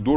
2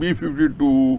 B-52,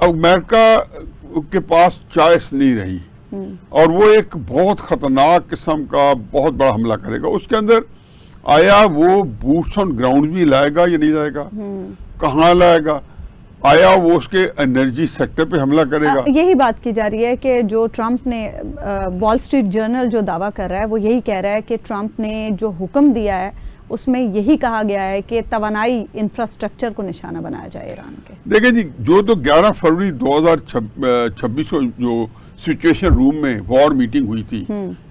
امریکہ کے پاس choice نہیں رہی اور وہ ایک بہت خطرناک قسم کا بہت بڑا حملہ کرے گا. اس کے اندر آیا وہ بوٹس آن گراؤنڈ بھی لائے گا یا نہیں لائے گا, کہاں لائے گا, آیا وہ اس کے انرجی سیکٹر پہ حملہ کرے گا. یہی بات کی جا رہی ہے کہ جو ٹرمپ نے وال اسٹریٹ جرنل جو دعویٰ کر رہا ہے وہ یہی کہہ رہا ہے کہ ٹرمپ نے جو حکم دیا ہے اس میں یہی کہا گیا ہے کہ توانائی انفراسٹرکچر کو نشانہ بنایا جائے ایران کے. دیکھیں جی, جو تو 11 فروری 2026 کو جو سچویشن روم میں وار میٹنگ ہوئی تھی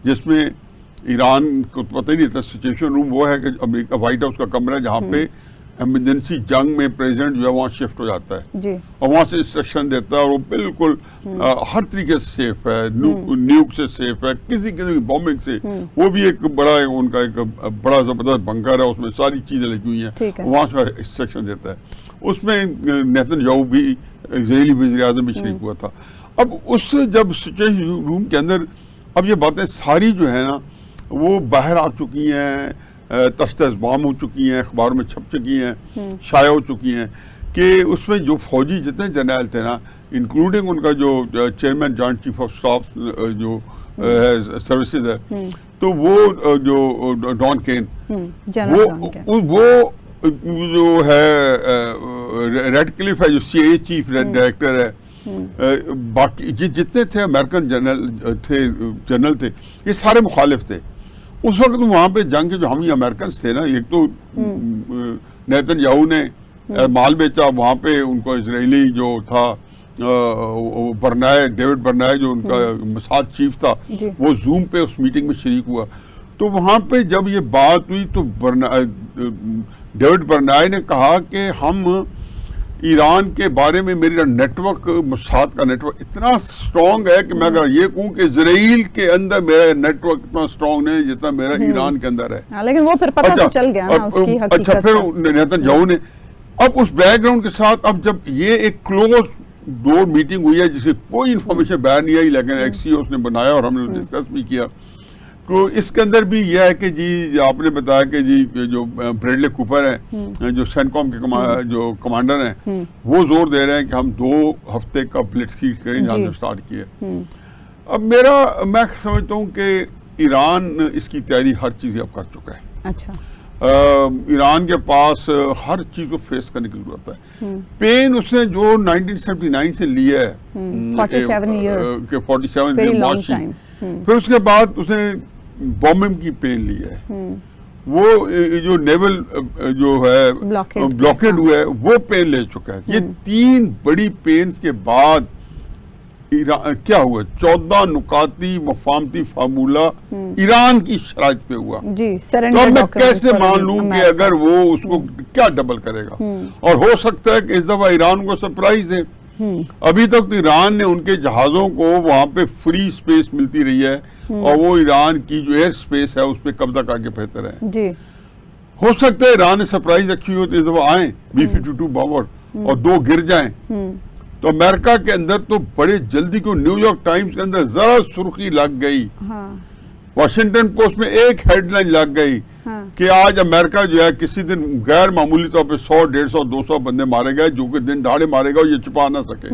جس میں ایران کو پتہ ہی نہیں تھا, سچویشن روم وہ ہے کہ امریکہ وائٹ ہاؤس کا کمرہ جہاں پہ ایمرجنسی جنگ میں پریزیڈنٹ جو ہے وہاں شفٹ ہو جاتا ہے اور وہاں سے انسٹرکشن دیتا ہے اور وہ بالکل ہر طریقے سے سیف ہے, نیوک سے سیف ہے, کسی قسم کی بومبنگ سے. وہ بھی ایک بڑا ان کا ایک بڑا زبردست بنکر ہے, اس میں ساری چیزیں لگی ہوئی ہیں, وہاں سے انسٹرکشن دیتا ہے. اس میں نیتن یاہو بھی اسرائیلی وزیر اعظم بھی شریک ہوا تھا. اب اس جب سچویشن روم کے اندر اب یہ باتیں ساری جو ہے نا وہ باہر آ چکی ہیں, تشت ازبام ہو چکی ہیں, اخباروں میں چھپ چکی ہیں, شائع ہو چکی ہیں کہ اس میں جو فوجی جتنے جرنیل تھے نا, انکلوڈنگ ان کا جو chairman joint chief of staff جو سروسز ہے, تو وہ جو ڈان کین وہ جو ہے ریڈ کلف ہے جو سی آئی اے چیف ڈائریکٹر ہے, باقی جتنے تھے امریکن جنرل تھے یہ سارے مخالف تھے. اس وقت وہاں پہ جنگ کے جو حامی امریکنز تھے نا, ایک تو نیتن یاہو نے مال بیچا, وہاں پہ ان کو اسرائیلی جو تھا ڈیوڈ برنائے جو ان کا مساعد چیف تھا وہ زوم پہ اس میٹنگ میں شریک ہوا. تو وہاں پہ جب یہ بات ہوئی تو ڈیوڈ برنائے نے کہا کہ ہم ایران کے بارے میں میرا نیٹ ورک مساعد کا نیٹ ورک اتنا سٹرونگ ہے کہ میں اگر یہ کہوں کہ اسرائیل کے اندر میرا نیٹ ورک اتنا سٹرونگ نہیں جتنا میرا ایران کے اندر ہے. لیکن وہ پھر پتہ تو چل گیا نا اس کی حقیقت. اچھا, پھر نیتن یاہو نے اب اس بیک گراؤنڈ کے ساتھ اب جب یہ ایک کلوز ڈور میٹنگ ہوئی ہے جس کی کوئی انفارمیشن باہر نہیں آئی, لیکن ایک سی اس نے بنایا اور ہم نے ڈسکس بھی کیا, تو اس کے اندر بھی یہ ہے کہ جی آپ نے بتایا کہ جی جو بریڈلے کوپر ہیں جو سینکوم کے جو کمانڈر ہیں وہ زور دے رہے ہیں کہ ہم 2 ہفتے کا بلٹسکریگ کریں جہاں سے سٹارٹ کیے. اب میں سمجھتا ہوں کہ ایران اس کی تیاری ہر چیز اب کر چکا ہے. اچھا, ایران کے پاس ہر چیز کو فیس کرنے کی ضرورت ہے. پین اس نے جو 1979 سے لیا ہے 47 مارچ, پھر اس کے بعد اس نے بومبنگ کی پین لی ہے, وہ جو نیول جو ہے بلاکیڈ ہوا ہے وہ پین لے چکا ہے. یہ 3 بڑی پینز کے بعد کیا ہوا, 14 نکاتی مفاہمتی فارمولہ ایران کی شرائط پہ ہوا. تو اب میں کیسے مان لوں کہ اگر وہ اس کو کیا ڈبل کرے گا, اور ہو سکتا ہے کہ اس دفعہ ایران کو سرپرائز دے. ابھی تک ایران نے ان کے جہازوں کو وہاں پہ فری سپیس ملتی رہی ہے اور وہ ایران کی جو ایئر سپیس ہے اس پہ قبضہ کر کے بہتر ہے. ہو سکتا ہے ایران نے سرپرائز رکھی ہو تو اس دفعہ آئیں B-52 بامبر اور 2 گر جائیں. تو امریکہ کے اندر تو بڑے جلدی کو نیو یارک ٹائمز کے اندر ذرا سرخی لگ گئی, واشنگٹن پوسٹ میں ایک ہیڈ لائن لگ گئی کہ آج امریکہ جو ہے کسی دن غیر معمولی طور پہ 100 150 200 بندے مارے گئے جو کہ دن دہاڑے مارے گا اور یہ چھپا نہ سکے.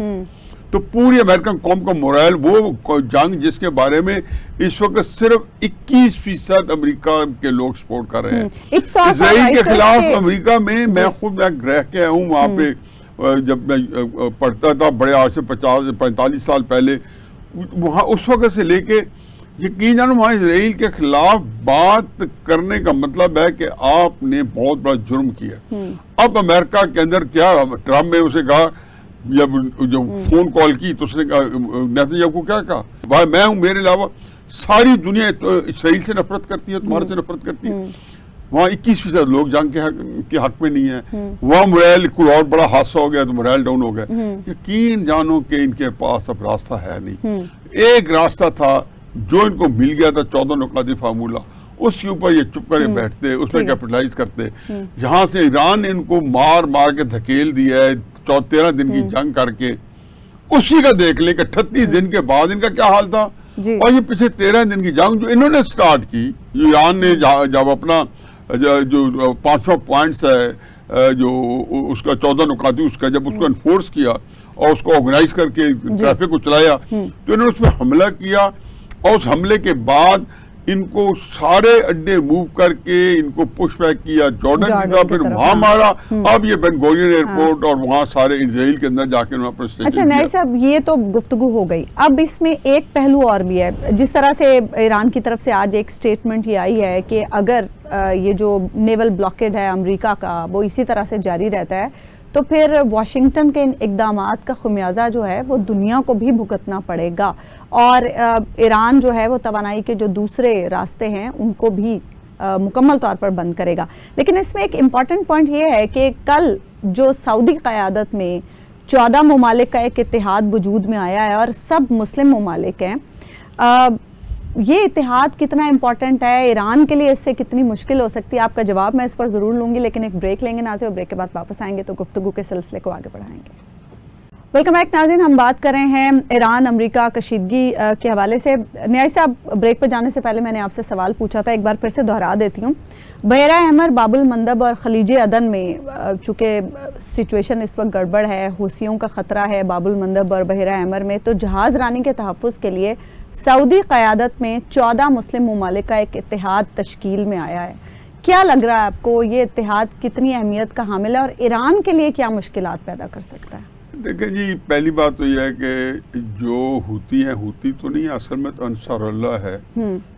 تو پوری امریکن قوم کا مورائل وہ جنگ جس کے بارے میں اس وقت صرف 21% امریکہ کے لوگ سپورٹ کر رہے ہیں. اسرائیل کے خلاف امریکہ میں خود رہ کے ہوں وہاں پہ, جب میں پڑھتا تھا بڑے آج سے 45 سال پہلے, وہاں اس وقت سے لے کے یقین جانو وہاں اسرائیل کے خلاف بات کرنے کا مطلب ہے کہ آپ نے بہت بڑا جرم کیا. اب امریکہ کے اندر کیا, ٹرمپ نے اسے کہا جب فون کال کی تو اس نے نیتن یاہو کو کیا کہا, بھائی میں ہوں, میرے علاوہ ساری دنیا اسرائیل سے نفرت کرتی ہے, تمہارے سے نفرت کرتی ہے. وہاں 21% لوگ جنگ کے حق میں نہیں ہیں. وہاں مرائل کوئی اور بڑا حادثہ ہو گیا تو مرائل ڈاؤن ہو گیا. یقین جانو کہ ان کے پاس اب راستہ ہے نہیں. ایک راستہ تھا جو ان کو مل گیا تھا 14 نکاتی فارمولہ, اس کے اوپر یہ چپ کر بیٹھتے, اس میں کیپٹلائز کرتے. یہاں سے ایران نے ان کو مار کے دھکیل دیا ہے 13 دن کی جنگ کر کے, اسی کا دیکھ لیں کہ 38 دن کے بعد ان کا کیا حال تھا. اور یہ پچھلے 13 دن کی جنگ جو انہوں نے سٹارٹ کی, ایران نے جب اپنا جو 500 پوائنٹس ہے جو اس کا 14 نکاتی اس کا جب اس کو انفورس کیا اور اس کو آرگنائز کر کے ٹریفک کو چلایا. تو انہوں نے اس پہ حملہ کیا اور اس حملے کے بعد ان کو سارے اڈے موو کر کے ان کو پش بیک کیا جارڈن کی طرف, پھر وہاں مارا. اب یہ بین گورین ایئرپورٹ اور وہاں سارے اسرائیل کے اندر جا کے انہوں نے اپنا اسٹیشن. اچھا نائب صاحب, یہ تو گفتگو ہو گئی. اب اس میں ایک پہلو اور بھی ہے. جس طرح سے ایران کی طرف سے آج ایک سٹیٹمنٹ یہ آئی ہے کہ اگر یہ جو نیول بلاکیڈ ہے امریکہ کا وہ اسی طرح سے جاری رہتا ہے تو پھر واشنگٹن کے ان اقدامات کا خمیازہ جو ہے وہ دنیا کو بھی بھگتنا پڑے گا, اور ایران جو ہے وہ توانائی کے جو دوسرے راستے ہیں ان کو بھی مکمل طور پر بند کرے گا. لیکن اس میں ایک امپورٹنٹ پوائنٹ یہ ہے کہ کل جو سعودی قیادت میں 14 ممالک کا ایک اتحاد وجود میں آیا ہے اور سب مسلم ممالک ہیں, یہ اتحاد کتنا امپورٹنٹ ہے ایران کے لیے, اس سے کتنی مشکل ہو سکتی ہے؟ آپ کا جواب میں اس پر ضرور لوں گی, لیکن ایک بریک لیں گے ناظرین, اور بریک کے بعد واپس آئیں گے تو گفتگو کے سلسلے کو آگے بڑھائیں گے. ویلکم بیک ناظرین, ہم بات کر رہے ہیں ایران امریکہ کشیدگی کے حوالے سے. نیاز صاحب, بریک پہ جانے سے پہلے میں نے آپ سے سوال پوچھا تھا, ایک بار پھر سے دہرا دیتی ہوں. بحیرہ احمر, باب المندب اور خلیج عدن میں چونکہ سچویشن اس وقت گڑبڑ ہے, حوثیوں کا خطرہ ہے باب المندب اور بحیرہ احمر میں, تو جہاز رانی کے تحفظ کے لیے سعودی قیادت میں 14 مسلم ممالک کا ایک اتحاد تشکیل میں آیا ہے. کیا لگ رہا ہے آپ کو یہ اتحاد کتنی اہمیت کا حامل ہے اور ایران کے لیے کیا مشکلات پیدا کر سکتا ہے؟ دیکھیں جی, پہلی بات تو یہ ہے کہ جو ہوتی ہیں, ہوتی تو نہیں اصل میں تو انصار اللہ ہے,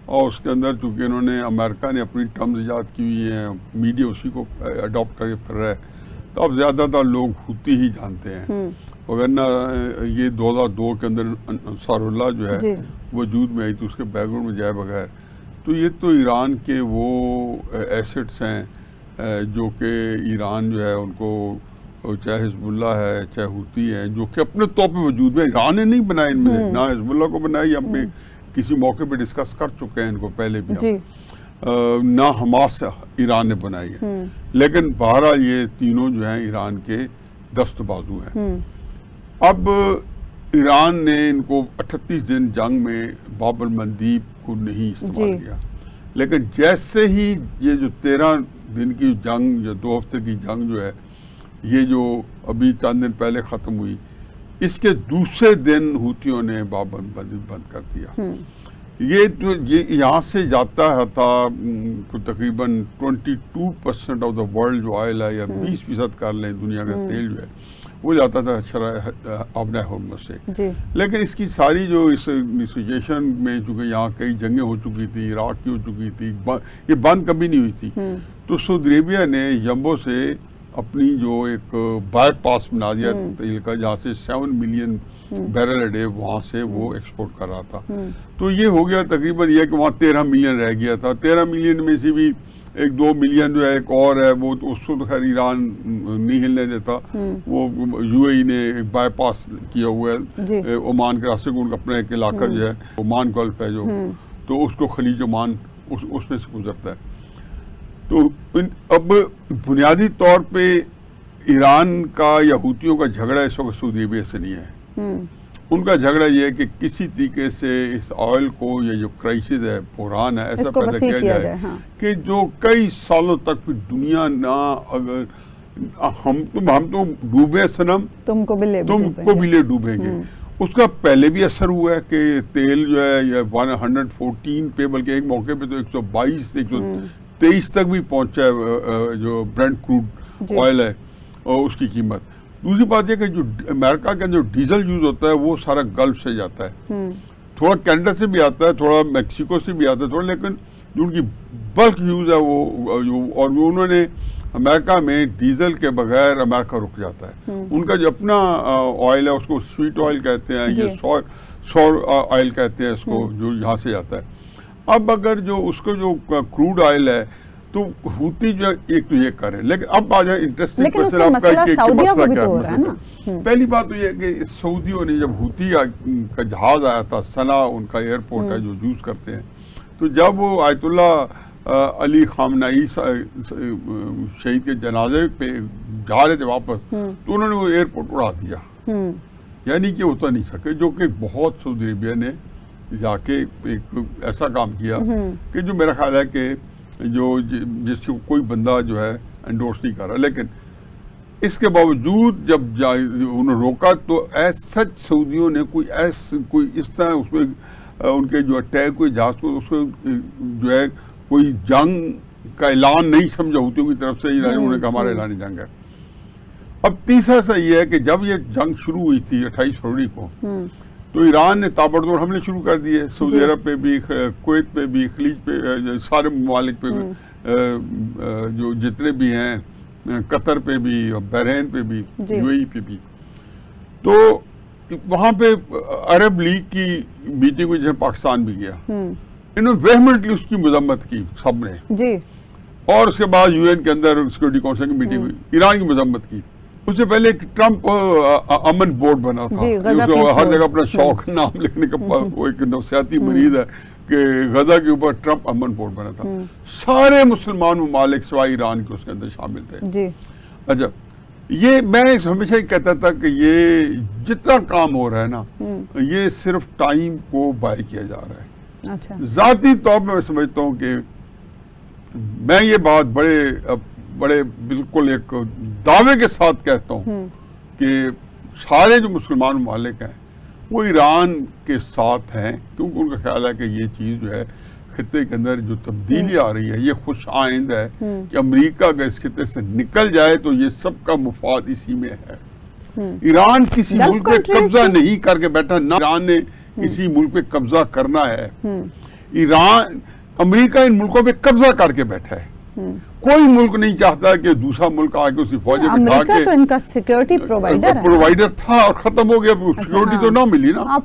اور اس کے اندر چونکہ انہوں نے امریکہ نے اپنی ٹرمز ایجاد کی ہوئی ہیں, میڈیا اسی کو اڈاپٹ کر کے پھر رہا ہے, تو اب زیادہ تر لوگ ہوتی ہی جانتے ہیں. وگرنہ یہ 2002 کے اندر انصار اللہ جو ہے وجود میں آئی تو اس کے بیک گراؤنڈ میں جائے بغیر, تو یہ تو ایران کے وہ ایسٹس ہیں جو کہ ایران جو ہے ان کو, چاہے حزب اللہ ہے چاہے ہوتی ہے, جو کہ اپنے طور پہ وجود میں, ایران نے نہیں بنایا ان میں, نہ حزب اللہ کو بنائی, ہم نے کسی موقع پہ ڈسکس کر چکے ہیں ان کو پہلے بھی, نہ حماس ایران نے بنائی ہے. لیکن بہرحال یہ تینوں جو ہیں ایران کے دست بازو ہیں. اب ایران نے ان کو 38 دن جنگ میں باب المندیب کو نہیں استعمال کیا, لیکن جیسے ہی یہ جو 13 دن کی جنگ یا 2 ہفتے کی جنگ جو ہے یہ جو ابھی چند دن پہلے ختم ہوئی, اس کے دوسرے دن ہوتیوں نے باب المندیب بند کر دیا. یہ یہاں سے جاتا تھا تقریباً 22% آف دا ورلڈ جو آئل ہے, یا 20% کر لیں دنیا کا تیل جو ہے, وہ جاتا تھا آبنہ ہرمز سے. لیکن اس کی ساری جو اس سچویشن میں, چونکہ یہاں کئی جنگیں ہو چکی تھی, عراق کی ہو چکی تھی, یہ بند کبھی نہیں ہوئی تھی, تو سعودی عربیہ نے یمبو سے اپنی جو ایک بائی پاس بنا دیا تیل کا, جہاں سے 7 ملین بیرل اے ڈے وہاں سے وہ ایکسپورٹ کر رہا تھا. تو یہ ہو گیا تقریباً یہ کہ وہاں 13 ملین رہ گیا تھا. 13 ملین میں سے بھی 1-2 ملین جو ہے ایک اور ہے, وہ اس کو تو خیر ایران نہیں ہلنے دیتا, وہ یو اے ای نے ایک بائی پاس کیا ہوا ہے عمان کے راستے کو, ان کا اپنا ایک علاقہ جو ہے عمان گلف ہے جو, تو اس کو خلیج عمان اس میں سے گزرتا ہے. تو اب بنیادی طور پہ ایران کا یا ہوتیوں کا جھگڑا اس وقت سعودی عربیہ سے نہیں ہے. ان کا جھگڑا یہ ہے کہ کسی طریقے سے اس آئل کو, یہ جو کرائسس ہے, بحران ہے, ایسا پیدا کیا جائے کہ جو کئی سالوں تک پھر دنیا نہ, اگر ہم تو ڈوبے صنم, تم کو بھی لے ڈوبیں گے. اس کا پہلے بھی اثر ہوا ہے کہ تیل جو ہے یہ 114 پہ, بلکہ ایک موقع پہ تو 122-123 تک بھی پہنچا ہے جو برینٹ کروڈ آئل ہے اور اس کی قیمت. دوسری بات یہ کہ جو امریکہ کے اندر ڈیزل یوز ہوتا ہے وہ سارا گلف سے جاتا ہے, تھوڑا کینیڈا سے بھی آتا ہے, تھوڑا میکسیکو سے بھی آتا ہے تھوڑا, لیکن جو ان کی بلک یوز ہے وہ, اور انہوں نے امریکہ میں ڈیزل کے بغیر امریکہ رک جاتا ہے. ان کا جو اپنا آئل ہے اس کو سویٹ آئل کہتے ہیں, یہ سور آئل کہتے ہیں اس کو, جو یہاں سے جاتا ہے. اب اگر جو اس کو جو کروڈ آئل ہے تو ہوتی جو ایک تو یہ کرے, لیکن اب آ جائے انٹرسٹنگ کوسچن آپ کا کہ مسئلہ کیا ہے. پہلی بات تو یہ ہے کہ سعودیوں نے جب ہوتی کا جہاز آیا تھا, سنا ان کا ایئرپورٹ ہے جو یوز کرتے ہیں, تو جب وہ آیت اللہ علی خامنئی شہید کے جنازے پہ جا رہے تھے واپس, تو انہوں نے وہ ایئرپورٹ اڑا دیا, یعنی کہ ہوتا نہیں سکے, جو کہ بہت سعودی عربیہ نے جا کے ایک ایسا کام کیا کہ جو میرا خیال ہے کہ جو جس کو کوئی بندہ جو ہے انڈورس نہیں کر رہا. لیکن اس کے باوجود جب انہوں نے روکا تو سچ سعودیوں نے کوئی اس طرح اس میں ان کے جو اٹیک ہوئے جہاز کو اس میں جو ہے کوئی جنگ کا اعلان نہیں سمجھا ہوتیوں کی طرف سے، انہوں نے کہا ہمارا اعلان جنگ ہے۔ اب تیسرا سا یہ ہے کہ جب یہ جنگ شروع ہوئی تھی 28 فروری کو، تو ایران نے تابڑتوڑ حملے شروع کر دیے، سعودی عرب پہ بھی، کویت پہ بھی، خلیج پہ، سارے ممالک پہ جو جتنے بھی ہیں، قطر پہ بھی، بحرین پہ بھی، یو اے ای پہ بھی۔ تو وہاں پہ عرب لیگ کی میٹنگ ہوئی جہاں پاکستان بھی گیا، انہوں نے ویہمنٹلی اس کی مذمت کی سب نے، اور اس کے بعد یو این کے اندر سیکورٹی کونسل کی میٹنگ ہوئی، ایران کی مذمت کی۔ اس سے پہلے ایک ٹرمپ امن بورڈ بنا تھا، ہر جگہ اپنا شوق نام لکھنے کا، وہ ایک نفسیاتی مریض ہے کہ غزہ کے اوپر ٹرمپ امن بورڈ بنا تھا، سارے مسلمان ممالک سوائے ایران کے اس کے اندر شامل تھے۔ اچھا، یہ میں ہمیشہ ہی کہتا تھا کہ یہ جتنا کام ہو رہا ہے نا، یہ صرف ٹائم کو بائی کیا جا رہا ہے۔ ذاتی طور پہ میں سمجھتا ہوں کہ میں یہ بات بڑے بالکل ایک دعوے کے ساتھ کہتا ہوں کہ سارے جو مسلمان ممالک ہیں وہ ایران کے ساتھ ہیں، کیونکہ ان کا خیال ہے کہ یہ چیز جو ہے خطے کے اندر جو تبدیلی آ رہی ہے یہ خوش آئند ہے کہ امریکہ اگر اس خطے سے نکل جائے تو یہ سب کا مفاد اسی میں ہے۔ ایران کسی ملک پہ قبضہ نہیں کر کے بیٹھا، نہ ایران نے کسی ملک پہ قبضہ کرنا ہے۔ امریکہ ان ملکوں پہ قبضہ کر کے بیٹھا ہے، کوئی ملک نہیں چاہتا کہ دوسرا ملک آگے اسی فوجیں بٹھا کے، امریکہ تو ان کا سیکیورٹی پرووائڈر تھا اور ختم ہو گیا، سیکیورٹی تو نہ ملی نا،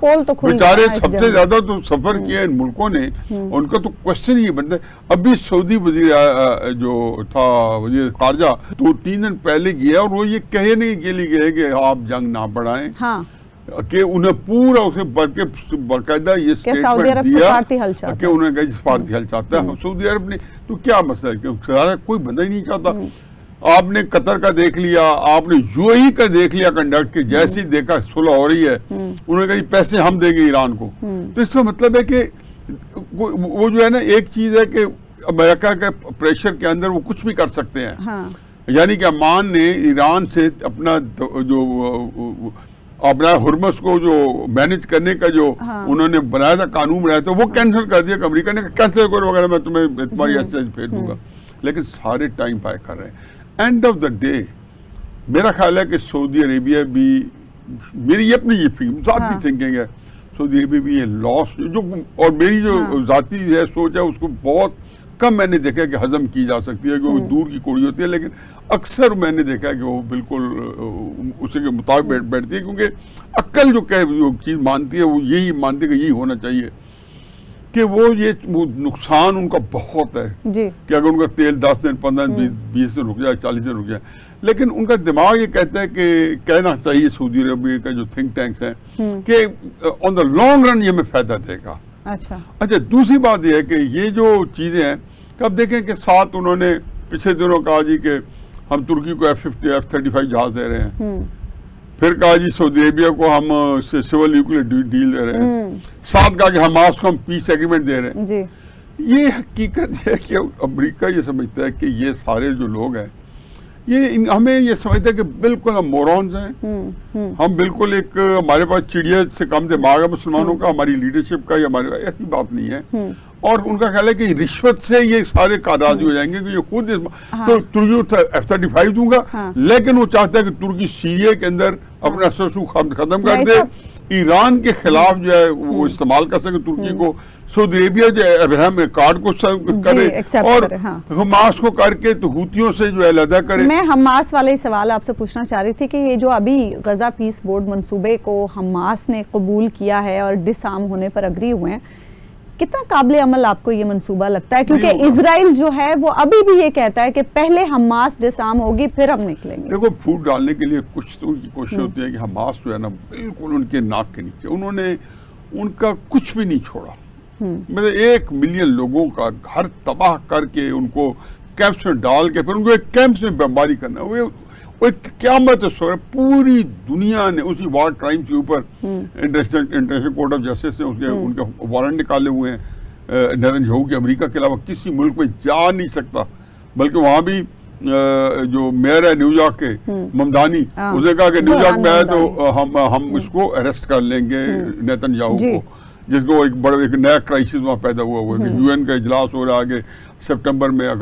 بیچارے سب سے زیادہ تو سفر کیا ان ملکوں نے، ان کا تو کوشچن ہی بنتا ہے۔ ابھی سعودی وزیر جو تھا وزیر خارجہ 2-3 دن پہلے گیا اور وہ یہ کہنے کے لیے گئے کہ آپ جنگ نہ بڑھائیں، کہ انہیں پورا اسے باقاعدہ یہ سٹیٹمنٹ دیا کہ انہوں نے کہا سفارتی حل چاہتا ہے سعودی عرب نے، تو کیا مسئلہ ہے کہ کوئی بندہ ہی نہیں چاہتا۔ آپ نے قطر کا دیکھ لیا، آپ نے یو اے ای کا دیکھ لیا کنڈکٹ کے، جیسے ہی دیکھا صلح ہو رہی ہے انہوں نے کہا پیسے ہم دیں گے ایران کو۔ تو اس کا مطلب ہے کہ وہ جو ہے نا، ایک چیز ہے کہ امریکہ کے پریشر کے اندر وہ کچھ بھی کر سکتے ہیں، یعنی کہ عمان نے ایران سے اپنا جو اپنا ہرمس کو جو مینج کرنے کا جو انہوں نے بنایا تھا، قانون بنایا تھا، وہ کینسل کر دیا کہ امریکہ نے کینسل کرو وغیرہ، میں تمہیں تمہاری ایکسچینج پھیر دوں گا، لیکن سارے ٹائم پائے کر رہے ہیں۔ اینڈ آف دا ڈے میرا خیال ہے کہ سعودی عربیہ بھی، میری اپنی یہ ذاتی تھنکنگ ہے، سعودی عربیہ بھی یہ لاس جو، اور میری جو ذاتی ہے سوچ ہے، اس کو بہت کم میں نے دیکھا کہ ہضم کی جا سکتی ہے، کہ وہ دور کی کوڑی ہوتی ہے، لیکن اکثر میں نے دیکھا کہ وہ بالکل اسی کے مطابق بیٹھتی ہے، کیونکہ عقل جو چیز مانتی ہے وہ یہی مانتی ہے کہ یہی ہونا چاہیے، کہ وہ نقصان ان کا بہت ہے کہ اگر ان کا تیل 10 دن 15 دن 20 دن رک جائے 40 دن رک جائے، لیکن ان کا دماغ یہ کہتا ہے کہ کہنا چاہیے سعودی عربیہ کا جو تھنک ٹینکس ہیں کہ آن دا لانگ رن یہ ہمیں فائدہ دے گا۔ اچھا، دوسری بات یہ ہے کہ یہ جو چیزیں ہیں، اب دیکھیں کہ ساتھ انہوں نے پچھلے دنوں کہا جی کہ ہم ترکی کو F-50 F-35 جہاز دے رہے ہیں، پھر کہا جی سعودی عربیہ کو ہم سول نیوکلیر ڈیل دے رہے ہیں، ساتھ کہا کہ حماس کو ہم پیس ایگریمنٹ دے رہے ہیں۔ یہ حقیقت ہے کہ امریکہ یہ سمجھتا ہے کہ یہ سارے جو لوگ ہیں یہ ہمیں یہ سمجھتا ہے کہ بالکل ہم مورونز ہیں، ہم بالکل ایک ہمارے پاس چڑیا سے کم دماغ ہے مسلمانوں کا، ہماری لیڈرشپ کا، یا ہمارے ایسی بات نہیں ہے، اور ان کا خیال ہے کہ رشوت سے یہ سارے راضی ہو جائیں گے کہ یہ خود تو ترکی کو F-35 دوں گا، لیکن وہ چاہتا ہے کہ ترکی سیریا کے اندر اپنا سسو ختم کر دے، ایران کے خلاف جو ہے وہ استعمال کر سکے ترکی کو، سعودی عربیہ جو ہے ابراہیم کارڈ کو کرے اور حماس کو کر کے تو ہوتیوں سے جو ہے علیحدہ کرے۔ میں حماس والے سوال آپ سے پوچھنا چاہ رہی تھی کہ یہ جو ابھی غزہ پیس بورڈ منصوبے کو حماس نے قبول کیا ہے اور ڈس آرم ہونے پر اگری ہوئے ہیں، کتنا قابل عمل آپ کو یہ منصوبہ لگتا ہے؟ کیونکہ اسرائیل جو ہے وہ ابھی بھی یہ کہتا ہے کہ پہلے حماس ڈس آرم ہوگی پھر ہم نکلیں گے۔ دیکھو، پھوٹ ڈالنے کے لیے کچھ تو ان کی کوشش ہوتی ہے کہ حماس جو ہے نا بالکل ان کے ناک کے نیچے، انہوں نے ان کا کچھ بھی نہیں چھوڑا، مطلب 1 ملین لوگوں کا گھر تباہ کر کے ان کو کیمپس میں ڈال کے پھر ان کو ایک کیمپس میں بمباری کرنا، وہ ایک قیامت ہے۔ پوری دنیا نے اسی وار کرائم کے اوپر انٹرنیشنل کورٹ آف جسٹس نے ان کے وارنٹ نکالے ہوئے ہیں، نیتن یاہو کہ امریکہ کے علاوہ کسی ملک میں جا نہیں سکتا، بلکہ وہاں بھی جو میئر ہے نیو یارک کے ممدانی، اس نے کہا کہ نیو یارک میں ہے تو ہم اس کو اریسٹ کر لیں گے نیتن یاہو کو، جس کو ایک بڑا ایک نیا کرائسس وہاں پیدا ہوا ہے کہ یو این کا اجلاس ہو رہا ہے آگے سپٹمبر میں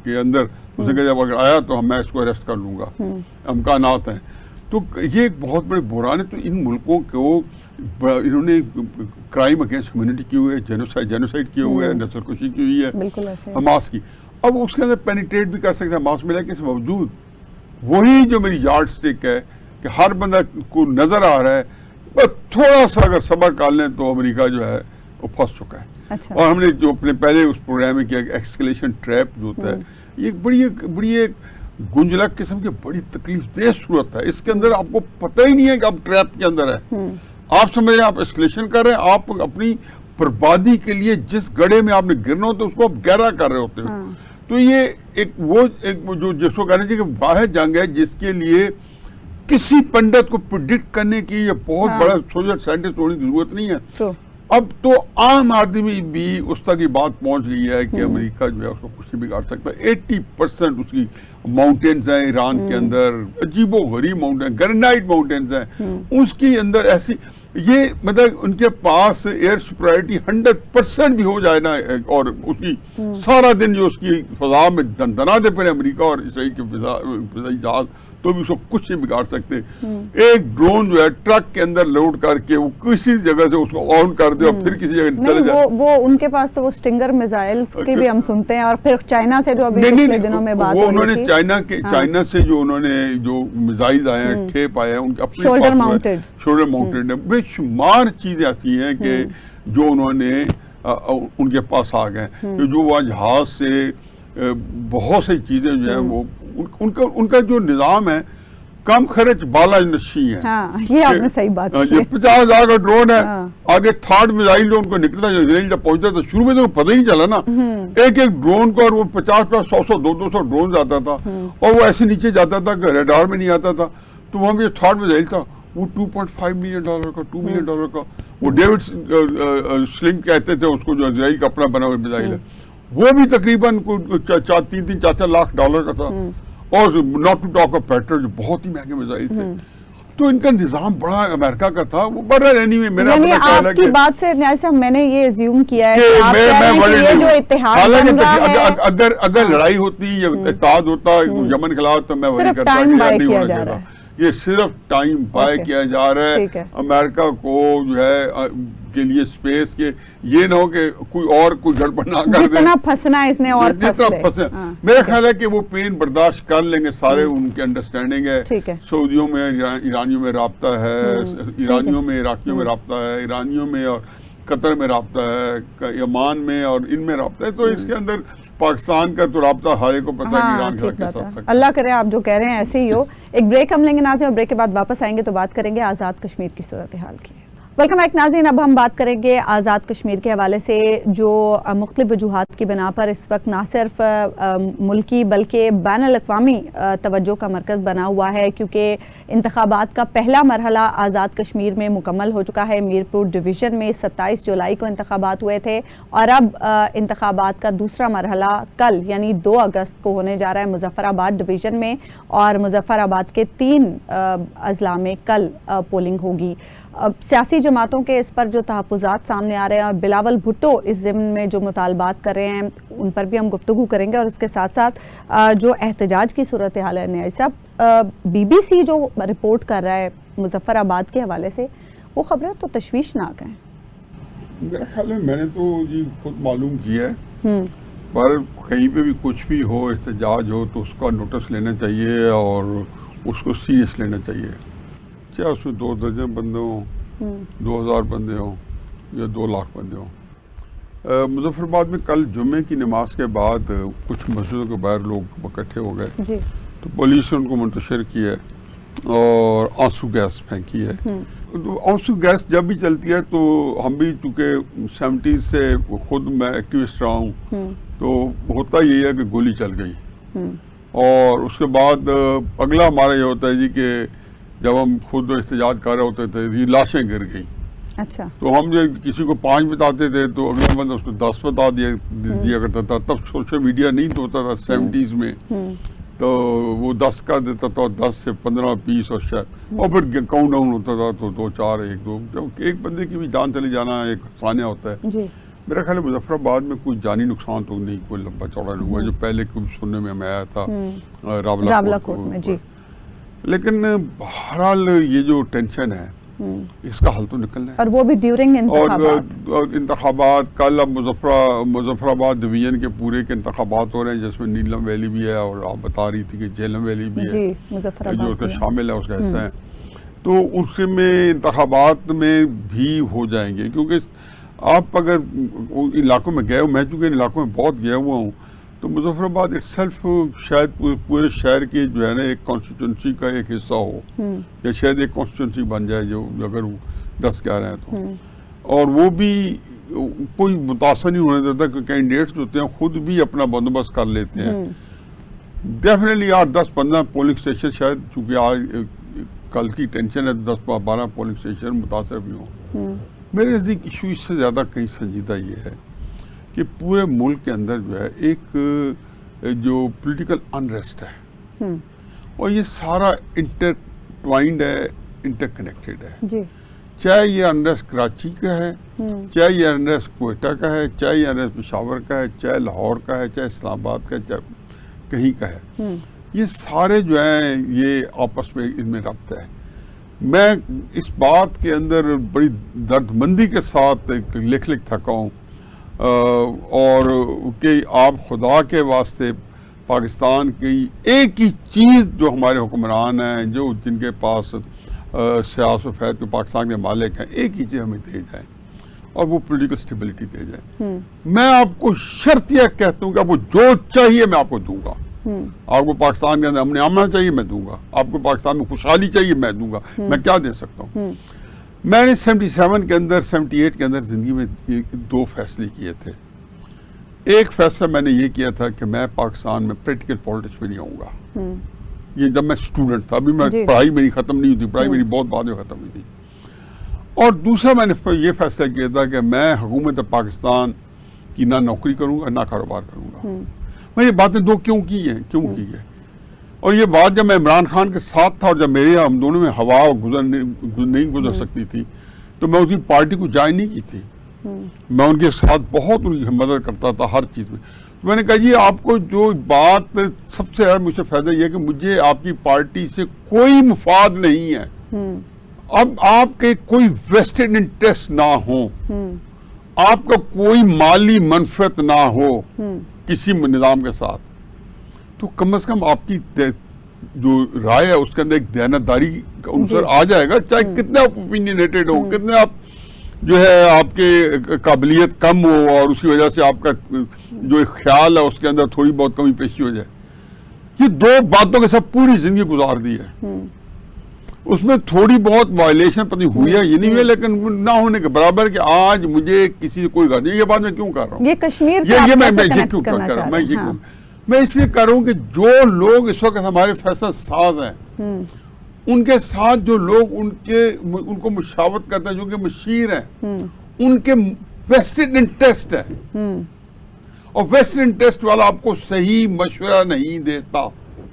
کے اندر، اس نے کہا جب اگر آیا تو میں اس کو اریسٹ کر لوں گا، امکانات ہیں۔ تو یہ ایک بہت بڑے بحران ہے۔ تو ان ملکوں کو انہوں نے کرائم اگینسٹ ہیومینٹی کی ہوئی ہے، جینوسائڈ کیے ہوئے ہے، نسل کشی کی ہوئی ہے حماس کی۔ اب اس کے اندر پینیٹریٹ بھی کر سکتے ہیں حماس میں، لیکن اس باوجود وہی جو میری یارڈ سٹک ہے کہ ہر بندہ کو نظر آ رہا ہے، بس تھوڑا سا اگر صبر کر لیں تو امریکہ جو ہے وہ پھنس چکا ہے۔ اور ہم نے جو اپنے پہلے اس پروگرام میں کیا کہ ایکسکلیشن ٹریپ جو ہوتا ہے، یہ بڑی ایک گنجلک قسم کی بڑی تکلیف دہ صورت ہے۔ اس کے اندر آپ کو پتہ ہی نہیں ہے کہ آپ ٹریپ کے اندر ہے، آپ سمجھ رہے ہیں آپ ایکسکلیشن کر رہے ہیں، آپ اپنی بربادی کے لیے جس گڑھے میں آپ نے گرنا ہوتا ہے اس کو آپ گہرا کر رہے ہوتے ہیں۔ تو یہ ایک جو جس کو کہنا چاہیے کہ واحد جنگ ہے جس کے لیے کسی پنڈت کو پریڈکٹ کرنے کی یا بہت بڑا سوشل سائنٹسٹ ہونے کی ضرورت نہیں ہے۔ اب تو عام آدمی بھی اس تک یہ بات پہنچ گئی ہے کہ امریکہ جو ہے اس کو کچھ نہیں بگاڑ سکتا۔ 80% اس کی ماؤنٹینز ہیں ایران کے اندر، عجیب و غریب ماؤنٹین، گرینائٹ ماؤنٹینز ہیں، اس کے اندر ایسی یہ مطلب ان کے پاس ایئر سپرائرٹی 100% بھی ہو جائے نا، اور اس کی سارا دن جو اس کی فضا میں دندناتے پھرے امریکہ اور اسرائیل کے فضائی جہاز، تو بھی اس کو کچھ نہیں بگاڑ سکتے۔ ایک ڈرون جو ہے ٹرک کے اندر لوڈ کر کے وہ کسی جگہ سے اس کو آن کر دے اور پھر کسی جگہ چلے جائے۔ وہ ان کے پاس تو وہ سٹنگر میزائلز کی بھی ہم سنتے ہیں، اور پھر چائنا سے جو ابھی پچھلے دنوں میں بات ہو رہی تھی، چائنا سے جو انہوں نے جو میزائل آئے ہیں، ٹھیپ آئے ہیں، ان کے اپنے شولڈر ماؤنٹڈ ہے، بے شمار چیزیں ایسی ہیں کہ جو انہوں نے ان کے پاس آ گئے، جو وہ جہاز سے بہت سی چیزیں جو ہیں وہ ان کا جو نظام ہے کم خرچ بالا نشی ہے۔ یہ آپ نے صحیح بات کی ہے۔ 50,000 کا ڈرون ہے، آگے تھرڈ میزائل جو ان کو نکلتا ہے جب پہنچتا تو شروع میں تو پتہ ہی نہیں چلا نا، ایک ڈرون کو، اور وہ 50 100 200 ڈرون آتا تھا اور وہ ایسے نیچے جاتا تھا کہ ریڈار میں نہیں آتا تھا، تو وہاں بھی تھرڈ میزائل تھا، وہ $2.5 ملین کا، $2 ملین کا، وہ ڈیوڈ سلنگ کہتے تھے اس کو، جو اسرائیل کا اپنا بنا ہوا میزائل ہے، وہ بھی تقریباً 3-4 لاکھ ڈالر کا تھا، اور not to talk of petrol جو بہت ہی مہنگے میزائل تھے۔ تو ان کا نظام بڑا امریکہ کا تھا، وہ بڑا یعنی آپ کی بات سے میں نے یہ ازیوم کیا ہے کہ آپ کہہ رہے ہیں کہ یہ جو اتحاد بن رہا ہے، اگر لڑائی ہوتی یا اتحاد ہوتا یمن کے خلاف تو میں وہی کرتا کہ نہیں ہونا چاہیے۔ یہ صرف ٹائم بائی کیا جا رہا ہے امریکہ کو جو ہے کے لیے سپیس کے، یہ نہ ہو کہ کوئی گڑبڑ نہ کر دے، جتنا پھنسنا ہے اس نے اور پھنس لے۔ میرا خیال ہے کہ وہ پین برداشت کر لیں گے سارے، ان کے انڈرسٹینڈنگ ہے۔ سعودیوں میں ایرانیوں میں رابطہ ہے، ایرانیوں میں عراقیوں میں رابطہ ہے، ایرانیوں میں اور قطر میں رابطہ ہے، یمن میں اور ان میں رابطہ ہے، تو اس کے اندر پاکستان کا تو رابطہ ہارے کو پتہ ہے کہ ایران کے ساتھ۔ اللہ کرے آپ جو کہہ رہے ہیں ایسے ہی ہو۔ ایک بریک ہم لیں گے ناظرین، اور بریک کے بعد واپس آئیں گے تو بات کریں گے آزاد کشمیر کی صورتحال کی۔ ویلکم بیک ناظرین، اب ہم بات کریں گے آزاد کشمیر کے حوالے سے، جو مختلف وجوہات کی بنا پر اس وقت نہ صرف ملکی بلکہ بین الاقوامی توجہ کا مرکز بنا ہوا ہے، کیونکہ انتخابات کا پہلا مرحلہ آزاد کشمیر میں مکمل ہو چکا ہے۔ میر پور ڈویژن میں 27 جولائی کو انتخابات ہوئے تھے، اور اب انتخابات کا دوسرا مرحلہ کل یعنی 2 اگست کو ہونے جا رہا ہے مظفر آباد ڈویژن میں، اور مظفر آباد کے 3 اضلاع میں کل پولنگ ہوگی۔ سیاسی جماعتوں کے اس پر جو تحفظات سامنے آ رہے ہیں، اور بلاول بھٹو اس ضمن میں جو مطالبات کر رہے ہیں، ان پر بھی ہم گفتگو کریں گے، اور اس کے ساتھ ساتھ جو احتجاج کی صورتحال ہے نیاز صاحب، BBC جو رپورٹ کر رہا ہے مظفر آباد کے حوالے سے، وہ خبریں تو تشویشناک ہیں۔ میرا خیال ہے میں نے تو جی خود معلوم کیا ہے، پر کہیں پہ بھی کچھ بھی ہو، احتجاج ہو تو اس کا نوٹس لینا چاہیے اور اس کو سیریس لینا چاہیے، چاہے اس میں 2 درجن بندے ہوں، 2000 بندے ہوں یا 2 لاکھ بندے ہوں۔ مظفر آباد میں کل جمعے کی نماز کے بعد کچھ مسجدوں کے باہر لوگ اکٹھے ہو گئے، تو پولیس نے ان کو منتشر کیا اور آنسو گیس پھینکی ہے۔ آنسو گیس جب بھی چلتی ہے تو ہم بھی چونکہ 70s سے خود میں ایکٹیوسٹ رہا ہوں، تو ہوتا یہی ہے کہ گولی چل گئی، اور اس کے بعد اگلا ہمارا یہ ہوتا ہے جی کہ جب ہم خود احتجاج کر رہے ہوتے تھے، یہ لاشیں گر گئیں، اچھا تو ہم جو کسی کو 5 بتاتے تھے تو اگلا بندہ اس کو 10 بتا دیا کرتا تھا. تب سوشل میڈیا نہیں تو ہوتا تھا 70s میں, تو وہ 10 کا دیتا تھا, 10 سے 15 20 اور شاید, اور پھر کاؤنٹ ڈاؤن ہوتا تھا تو 2 4 1 2, جب ایک بندے کی بھی جان چلی جانا ایک افسانہ ہوتا ہے. جی میرا خیال ہے مظفر آباد میں کوئی جانی نقصان تو نہیں, کوئی لمبا چوڑا نہیں ہوا جو پہلے کچھ سننے میں ہمیں آیا تھا راولا کوٹ میں. جی لیکن بہرحال یہ جو ٹینشن ہے اس کا حل تو نکلنا ہے, اور وہ بھی ڈیورنگ انتخابات. اور انتخابات کل اب مظفر آباد ڈویژن کے پورے کے انتخابات ہو رہے ہیں جس میں نیلم ویلی بھی ہے, اور آپ بتا رہی تھی کہ جہلم ویلی بھی ہے جی مظفر جو اس آباد کا شامل ہے, اس کا حصہ ہے. تو اس میں انتخابات میں بھی ہو جائیں گے, کیونکہ آپ اگر علاقوں میں گئے ہو, میں چونکہ ان علاقوں میں بہت گیا ہوا ہوں, تو مظفر آباد اٹ سیلف شاید پورے شہر کے جو ہے نا ایک کانسٹیٹوئنسی کا ایک حصہ ہو, یا شاید ایک کانسٹیٹوئنسی بن جائے جو اگر 10-11 ہیں تو. اور وہ بھی کوئی متاثر نہیں ہونے دیتا کہ کینڈیڈیٹس جو ہوتے ہیں خود بھی اپنا بندوبست کر لیتے ہیں. ڈیفینیٹلی 8-10-15 پولنگ اسٹیشن شاید, چونکہ آج کل کی ٹینشن ہے 10-12 پولنگ اسٹیشن متاثر بھی ہوں. میرے نزدیک ایشو اس سے زیادہ کہیں سنجیدہ یہ ہے کہ پورے ملک کے اندر جو ہے ایک جو پولیٹیکل انریسٹ ہے, اور یہ سارا انٹرٹوائنڈ ہے, انٹر کنیکٹڈ ہے. جی چاہے یہ انریسٹ کراچی کا ہے, چاہے یہ انریسٹ کوئٹہ کا ہے, چاہے یہ انریسٹ پشاور کا ہے, چاہے لاہور کا ہے, چاہے اسلام آباد کا ہے, چاہے کہیں کا ہے, یہ سارے جو ہیں یہ آپس میں ان میں ربط ہے. میں اس بات کے اندر بڑی درد مندی کے ساتھ لکھ تھکا ہوں, اور کہ آپ خدا کے واسطے پاکستان کی ایک ہی چیز جو ہمارے حکمران ہیں, جو جن کے پاس سیاست و فیض کے پاکستان کے مالک ہیں, ایک ہی چیز ہمیں دے جائیں, اور وہ پولیٹیکل سٹیبلٹی دے جائیں. میں آپ کو شرطیہ کہتا ہوں کہ آپ کو جو چاہیے میں آپ کو دوں گا. آپ کو پاکستان کے اندر امن امن چاہیے میں دوں گا, آپ کو پاکستان میں خوشحالی چاہیے میں دوں گا. میں کیا دے سکتا ہوں؟ میں نے 77 کے اندر 78 کے اندر زندگی میں 2 فیصلے کیے تھے. ایک فیصلہ میں نے یہ کیا تھا کہ میں پاکستان میں پریکٹیکل پالیٹکس میں نہیں آؤں گا. یہ جب میں اسٹوڈنٹ تھا, ابھی میں پڑھائی میری ختم نہیں ہوئی تھی, پڑھائی میری بہت بعد میں ختم ہوئی تھی. اور دوسرا میں نے یہ فیصلہ کیا تھا کہ میں حکومت پاکستان کی نہ نوکری کروں گا نہ کاروبار کروں گا. میں یہ باتیں 2 کیوں کی ہیں, اور یہ بات جب میں عمران خان کے ساتھ تھا, اور جب میرے ہم دونوں میں ہوا نہیں گزر سکتی تھی, تو میں اس کی پارٹی کو جوائن نہیں کی تھی. میں ان کے ساتھ بہت ان کی مدد کرتا تھا ہر چیز میں. میں نے کہا جی آپ کو جو بات سب سے زیادہ مجھ سے فائدہ یہ ہے کہ مجھے آپ کی پارٹی سے کوئی مفاد نہیں ہے. اب آپ کے کوئی ویسٹڈ انٹرسٹ نہ ہو, آپ کا کوئی مالی منفعت نہ ہو کسی نظام کے ساتھ, تو کم از کم آپ کی جو رائے ہے اس کے اندر ایک دیانتداری کا عنصر آ جائے گا, چاہے کتنے آپ اوپینینیٹڈ ہو, کتنے آپ جو ہے آپ کے قابلیت کم ہو, اور اسی وجہ سے آپ کا جو خیال ہے اس کے اندر تھوڑی بہت کمی پیشی ہو جائے. یہ 2 باتوں کے ساتھ پوری زندگی گزار دی ہے. اس میں تھوڑی بہت وائلیشن پتہ ہوئی ہے, یہ نہیں ہوئی, لیکن نہ ہونے کے برابر کہ آج مجھے کسی سے کوئی غرض نہیں. یہ بات میں کیوں کر رہا ہوں, یہ کشمیر سے آپ کیسے کنیکٹ کرنا چاہ رہے ہیں؟ میں اس لیے کر رہا ہوں کہ جو لوگ اس وقت ہمارے فیصلہ ساز ہیں, ان کے ساتھ جو لوگ ان کو مشاورت کرتے ہیں, جو کہ مشیر ہیں, ان کے ویسٹڈ انٹرسٹ ہے, اور ویسٹڈ انٹرسٹ والا آپ کو صحیح مشورہ نہیں دیتا.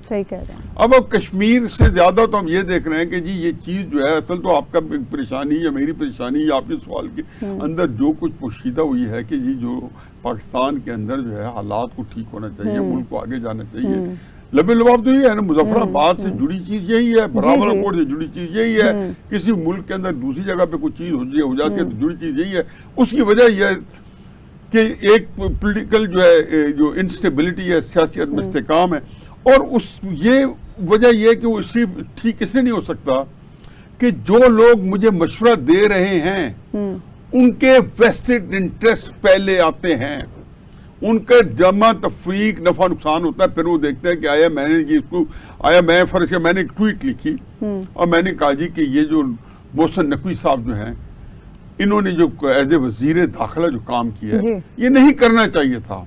صحیح کہہ رہے ہیں. اب کشمیر سے زیادہ تو ہم یہ دیکھ رہے ہیں کہ جی یہ چیز جو ہے اصل تو آپ کا پریشانی یا میری پریشانی یا آپ کے سوال کے اندر جو کچھ پوشیدہ ہوئی ہے کہ جی جو پاکستان کے اندر جو ہے حالات کو ٹھیک ہونا چاہیے, ملک کو آگے جانا چاہیے. لبِ لباب تو یہ ہے نا, مظفر آباد سے جڑی چیز یہی ہے, براول کوٹ سے جڑی چیز یہی ہے, کسی ملک کے اندر دوسری جگہ پہ کوئی چیز ہو جاتی ہے تو جڑی چیز یہی ہے. اس کی وجہ یہ ہے کہ ایک پولیٹیکل جو ہے جو انسٹیبلٹی ہے, سیاسی عدم استحکام ہے, اور یہ وجہ یہ کہ وہ صرف ٹھیک اس لیے نہیں ہو سکتا کہ جو لوگ مجھے مشورہ دے رہے ہیں ان کے ویسٹڈ انٹرسٹ پہلے آتے ہیں, ان کا جمع تفریق نفع نقصان ہوتا ہے. پھر وہ دیکھتے ہیں کہ میں نے ایک ٹویٹ لکھی اور میں نے کہا جی کہ یہ جو محسن نقوی صاحب جو ہیں, انہوں نے جو ایز اے وزیر داخلہ جو کام کیا ہے یہ نہیں کرنا چاہیے تھا.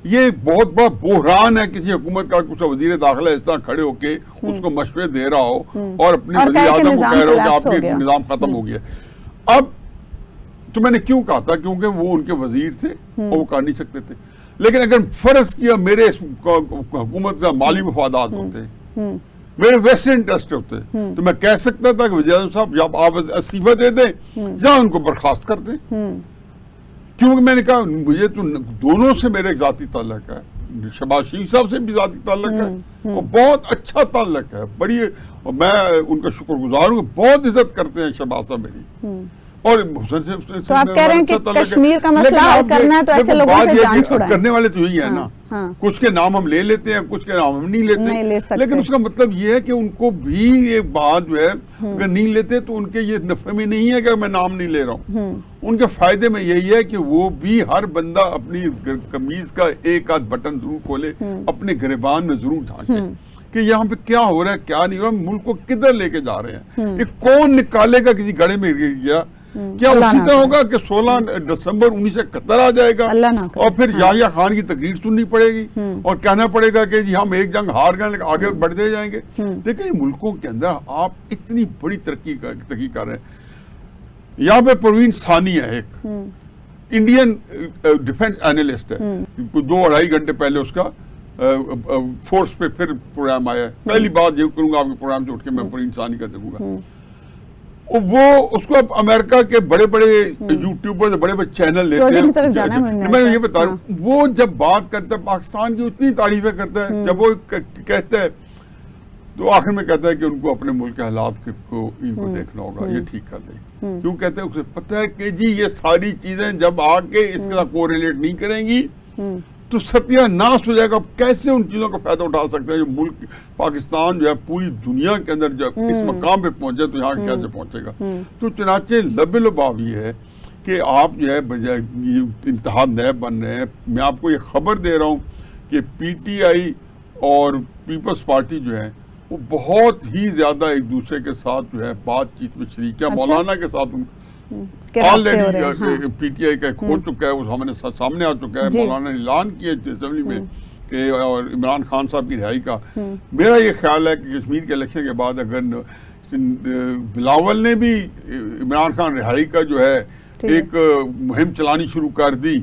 یہ بہت بڑا بحران ہے کسی حکومت کا, کچھ وزیر داخلہ اس طرح کھڑے ہو کے اس کو مشورے دے رہا ہو اور اپنے وزیر اعظم کو کہہ رہا ہو کہ آپ کے نظام ختم ہو گیا. اب تو میں نے کیوں کہا تھا؟ کیونکہ وہ ان کے وزیر تھے اور وہ کر نہیں سکتے تھے. لیکن اگر فرض کیا میرے حکومت کا مالی مفادات ہوتے، میرے ویسٹ انٹرسٹ ہوتے، تو میں کہہ سکتا تھا کہ وزیر اعظم صاحب یا آپ استعفیٰ دے دیں یا ان کو برخاست کر دیں. کیونکہ میں نے کہا مجھے تو دونوں سے میرے ایک ذاتی تعلق ہے، شہباز شریف صاحب سے بھی ذاتی تعلق ہے اور بہت اچھا تعلق ہے. بڑی میں ان کا شکر گزار ہوں، بہت عزت کرتے ہیں شہباز صاحب میری. اور حسن سے تو آپ کہہ رہے ہیں کہ کشمیر کا مسئلہ حل کرنا ہے تو ایسے لوگوں سے جان چھڑائیں. کرنے والے تو یہی ہے نا، کچھ کے نام ہم لے لیتے ہیں، کچھ کے نام ہم نہیں لیتے. لیکن اس کا مطلب یہ ہے کہ ان کو بھی یہ بات جو ہے اگر نہیں لیتے تو ان کے یہ نفع میں نہیں ہے کہ میں نام نہیں لے رہا ہوں. ان کے فائدے میں یہی ہے کہ وہ بھی ہر بندہ اپنی قمیض کا ایک آدھ بٹن ضرور کھولے، اپنے گریبان میں ضرور جھانکے کہ یہاں پہ کیا ہو رہا ہے کیا نہیں ہو رہا، ملک کو کدھر لے کے جا رہے ہیں. یہ کون نکالے گا کسی گڑھے میں گر گیا؟ کیا اسی طرح ہوگا کہ 16 دسمبر 1971 آ جائے گا اور پھر یحییٰ خان کی تقریر سننی پڑے گی اور کہنا پڑے گا کہ جی ہم ایک جنگ ہار گئے لیکن آگے بڑھتے جائیں گے؟ دیکھیں ملکوں کے اندر آپ اتنی بڑی ترقی کر رہے ہیں. یہاں پہ پروین ثانی ہے، ایک انڈین ڈیفنس اینالسٹ ہے، 2-2.5 گھنٹے پہلے اس کا فورس پہ پھر پروگرام آیا ہے. پہلی بات یہ کروں گا آپ کے پروگرام سے اٹھ کے میں پروین ثانی کا دیکھوں گا. وہ اس کو اب امریکہ کے بڑے بڑے یوٹیوبر بڑے بڑے چینل لیتے ہیں. میں یہ بتا رہا ہوں وہ جب بات کرتا ہے پاکستان کی اتنی تعریفیں کرتا ہے، جب وہ کہتا ہے تو آخر میں کہتا ہے کہ ان کو اپنے ملک کے حالات کو ان کو دیکھنا ہوگا، یہ ٹھیک کر دیں. کیوں کہتے ہیں؟ اسے پتہ ہے کہ جی یہ ساری چیزیں جب آ کے اس کے ساتھ کوریلیٹ نہیں کریں گی تو ستیہ ناش ہو جائے گا. کیسے ان چیزوں کا فائدہ اٹھا سکتے ہیں جو ملک پاکستان جو ہے پوری دنیا کے اندر جب اس مقام پہ پہنچے تو یہاں کیسے پہنچے گا؟ تو چنانچہ لب لباب یہ ہے کہ آپ جو ہے بجائے اتحاد نیب بن رہے ہیں. میں آپ کو یہ خبر دے رہا ہوں کہ پی ٹی آئی اور پیپلز پارٹی جو ہے وہ بہت ہی زیادہ ایک دوسرے کے ساتھ جو ہے بات چیت میں شریک ہے. مولانا کے ساتھ آلریڈی پی ٹی آئی کا ہو چکا ہے، وہ ہمارے سامنے آ چکا ہے. مولانا نے اعلان کیا اسمبلی میں کہ اور عمران خان صاحب کی رہائی کا. میرا یہ خیال ہے کہ کشمیر کے الیکشن کے بعد اگر بلاول نے بھی عمران خان رہائی کا جو ہے ایک مہم چلانی شروع کر دی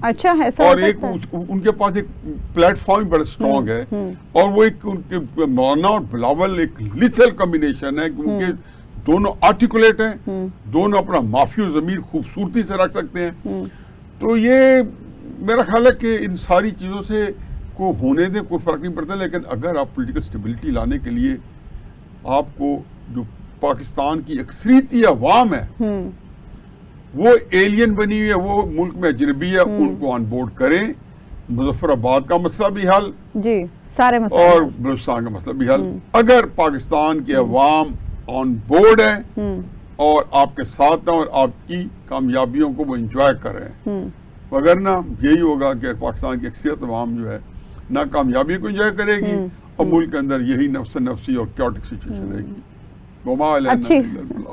اور ایک ان کے پاس ایک پلیٹ فارم بڑا اسٹرانگ ہے اور وہ ایک ان کے مولانا اور بلاول ایک لیتھل کمبینیشن ہے کیونکہ دونوں آرٹیکولیٹ ہیں، دونوں اپنا معافی و ضمیر خوبصورتی سے رکھ سکتے ہیں. تو یہ میرا خیال ہے کہ ان ساری چیزوں سے کو ہونے دیں، کوئی فرق نہیں پڑتا. لیکن اگر آپ پولیٹیکل سٹیبلٹی لانے کے لیے آپ کو جو پاکستان کی اکثریتی عوام ہے وہ ایلین بنی ہوئی ہے، وہ ملک میں اجنبی ہے، ان کو آن بورڈ کریں. مظفر آباد کا مسئلہ بھی حل جی سارے مسئلے اور بلوچستان کا مسئلہ بھی حل. اگر پاکستان کے عوام آن بورڈ ہیں اور آپ کے ساتھ ہیں اور آپ کی کامیابیوں کو وہ انجوائے کر رہے ہیں، وگرنہ یہی ہوگا کہ پاکستان کی اکثریت عوام جو ہے نہ کامیابی کو انجوائے کرے گی اور ملک کے اندر یہی نفس نفسی اور کیوٹک سچویشن رہے گی.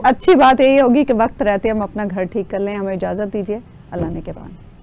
اچھی بات یہی ہوگی کہ وقت رہتے ہم اپنا گھر ٹھیک کر لیں. ہمیں اجازت دیجیے. اللہ نے کے بعد